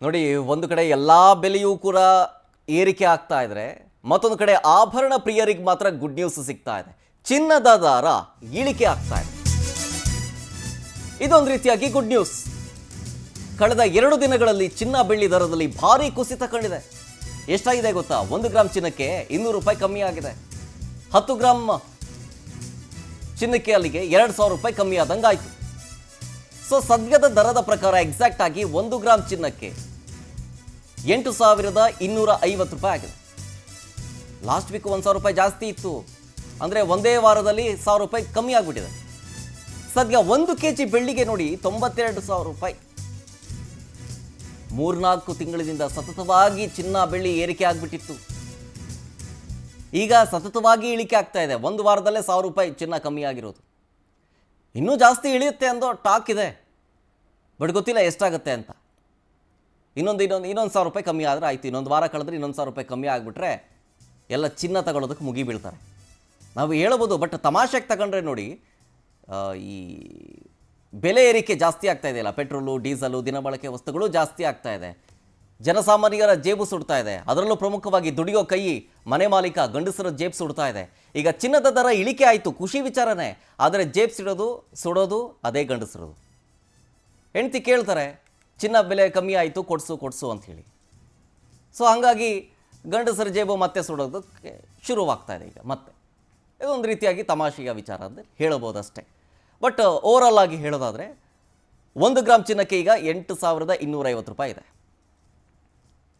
ನೋಡಿ, ಒಂದು ಕಡೆ ಎಲ್ಲ ಬೆಲೆಯೂ ಕೂಡ ಏರಿಕೆ ಆಗ್ತಾ ಇದ್ರೆ, ಮತ್ತೊಂದು ಕಡೆ ಆಭರಣ ಪ್ರಿಯರಿಗೆ ಮಾತ್ರ ಗುಡ್ ನ್ಯೂಸ್ ಸಿಗ್ತಾ ಇದೆ. ಚಿನ್ನದ ದರ ಇಳಿಕೆ ಆಗ್ತಾ ಇದೆ. ಇದೊಂದು ರೀತಿಯಾಗಿ ಗುಡ್ ನ್ಯೂಸ್. ಕಳೆದ 2 ದಿನಗಳಲ್ಲಿ ಚಿನ್ನ ಬೆಳ್ಳಿ ದರದಲ್ಲಿ ಭಾರಿ ಕುಸಿತ ಕಂಡಿದೆ. ಎಷ್ಟಾಗಿದೆ ಗೊತ್ತಾ? 1 ಗ್ರಾಮ್ ಚಿನ್ನಕ್ಕೆ 200 ರೂಪಾಯಿ ಕಮ್ಮಿ ಆಗಿದೆ. 10 ಗ್ರಾಮ್ ಚಿನ್ನಕ್ಕೆ ಅಲ್ಲಿಗೆ 2000 ರೂಪಾಯಿ ಕಮ್ಮಿ ಆದಂಗಾಯ್ತು. ಸೊ ಸದ್ಯದ ದರದ ಪ್ರಕಾರ ಎಕ್ಸಾಕ್ಟ್ ಆಗಿ 1 ಗ್ರಾಮ್ ಚಿನ್ನಕ್ಕೆ 8250 ರೂಪಾಯಿ ಆಗಿದೆ. ಲಾಸ್ಟ್ ವೀಕ್ 1000 ರೂಪಾಯಿ ಜಾಸ್ತಿ ಇತ್ತು. ಅಂದರೆ ಒಂದೇ ವಾರದಲ್ಲಿ 1000 ರೂಪಾಯಿ ಕಮ್ಮಿ ಆಗಿಬಿಟ್ಟಿದೆ. ಸದ್ಯ 1 kg ಬೆಳ್ಳಿಗೆ ನೋಡಿ 92,000 ರೂಪಾಯಿ. 3-4 ತಿಂಗಳಿಂದ ಸತತವಾಗಿ ಚಿನ್ನ ಬೆಳ್ಳಿ ಏರಿಕೆ ಆಗಿಬಿಟ್ಟಿತ್ತು. ಈಗ ಸತತವಾಗಿ ಇಳಿಕೆ ಆಗ್ತಾ ಇದೆ. 1 ವಾರದಲ್ಲೇ 1000 ರೂಪಾಯಿ ಚಿನ್ನ ಕಮ್ಮಿ ಆಗಿರೋದು. ಇನ್ನೂ ಜಾಸ್ತಿ ಇಳಿಯುತ್ತೆ ಅನ್ನೋ ಟಾಕ್ ಇದೆ, ಬಟ್ ಗೊತ್ತಿಲ್ಲ ಎಷ್ಟಾಗುತ್ತೆ ಅಂತ. ಇನ್ನೊಂದು 1000 ರೂಪಾಯಿ ಕಮ್ಮಿ ಆದರೆ ಆಯಿತು. ಇನ್ನೊಂದು ವಾರ ಕಳೆದ್ರೆ 1000 ರೂಪಾಯಿ ಕಮ್ಮಿ ಆಗಿಬಿಟ್ರೆ ಎಲ್ಲ ಚಿನ್ನ ತಗೊಳ್ಳೋದಕ್ಕೆ ಮುಗಿ ಬೀಳ್ತಾರೆ. ನಾವು ಹೇಳ್ಬೋದು, ಬಟ್ ತಮಾಷೆಗೆ ತಗೊಂಡ್ರೆ ನೋಡಿ, ಈ ಬೆಲೆ ಏರಿಕೆ ಜಾಸ್ತಿ ಆಗ್ತಾ ಇದೆಯಲ್ಲ, ಪೆಟ್ರೋಲು, ಡೀಸಲು, ದಿನಬಳಕೆ ವಸ್ತುಗಳು ಜಾಸ್ತಿ ಆಗ್ತಾ ಇದೆ. ಜನಸಾಮಾನ್ಯರ ಜೇಬು ಸುಡ್ತಾ ಇದೆ. ಅದರಲ್ಲೂ ಪ್ರಮುಖವಾಗಿ ದುಡಿಯೋ ಕೈ, ಮನೆ ಮಾಲೀಕ, ಗಂಡಸರ ಜೇಬು ಸುಡ್ತಾ ಇದೆ. ಈಗ ಚಿನ್ನದ ದರ ಇಳಿಕೆ ಆಯಿತು, ಖುಷಿ ವಿಚಾರನೇ. ಆದರೆ ಜೇಬು ಸುಡೋದು ಅದೇ ಗಂಡಸರದು. ಹೆಂಡ್ತಿ ಕೇಳ್ತಾರೆ, ಚಿನ್ನ ಬೆಲೆ ಕಮ್ಮಿ ಆಯಿತು, ಕೊಡಿಸು ಅಂಥೇಳಿ. ಸೊ ಹಾಗಾಗಿ ಗಂಡಸರ ಜೇಬು ಮತ್ತೆ ಸುಡೋದಕ್ಕೆ ಶುರುವಾಗ್ತಾ ಇದೆ ಈಗ ಮತ್ತೆ. ಇದೊಂದು ರೀತಿಯಾಗಿ ತಮಾಷೆಯ ವಿಚಾರ ಅಂದರೆ ಹೇಳಬಹುದಷ್ಟೇ. ಬಟ್ ಓವರಾಲ್ ಆಗಿ ಹೇಳೋದಾದರೆ 1 ಗ್ರಾಮ್ ಚಿನ್ನಕ್ಕೆ ಈಗ 8250 ರೂಪಾಯಿ ಇದೆ.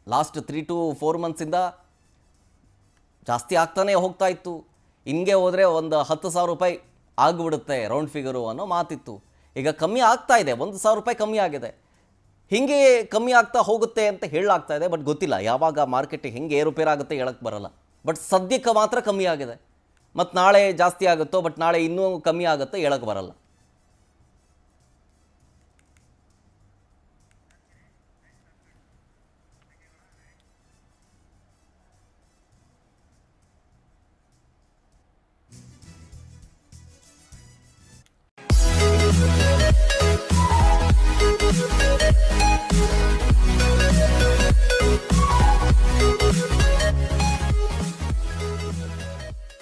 ಲಾಸ್ಟ್ 3 to 4 ಮಂತ್ಸಿಂದ ಜಾಸ್ತಿ ಆಗ್ತಾನೆ ಹೋಗ್ತಾ ಇತ್ತು. ಹಿಂಗೆ ಹೋದರೆ ಒಂದು 10,000 ರೂಪಾಯಿ ಆಗಿಬಿಡುತ್ತೆ ರೌಂಡ್ ಫಿಗರು ಅನ್ನೋ ಮಾತಿತ್ತು. ಈಗ ಕಮ್ಮಿ ಆಗ್ತಾ ಇದೆ, 1,000 ರೂಪಾಯಿ ಕಮ್ಮಿ ಆಗಿದೆ. ಹೀಗೆ ಕಮ್ಮಿ ಆಗ್ತಾ ಹೋಗುತ್ತೆ ಅಂತ ಹೇಳಲಾಗ್ತಾ ಇದೆ. ಬಟ್ ಗೊತ್ತಿಲ್ಲ ಯಾವಾಗ ಮಾರ್ಕೆಟಿಗೆ ಹೆಂಗೆ ಏರುಪೇರಾಗುತ್ತೆ ಹೇಳಕ್ಕೆ ಬರಲ್ಲ. ಬಟ್ ಸದ್ಯಕ್ಕೆ ಮಾತ್ರ ಕಮ್ಮಿ ಆಗಿದೆ. ಮತ್ತು ನಾಳೆ ಜಾಸ್ತಿ ಆಗುತ್ತೋ, ಬಟ್ ನಾಳೆ ಇನ್ನೂ ಕಮ್ಮಿ ಆಗುತ್ತೋ ಹೇಳಕ್ಕೆ ಬರಲ್ಲ.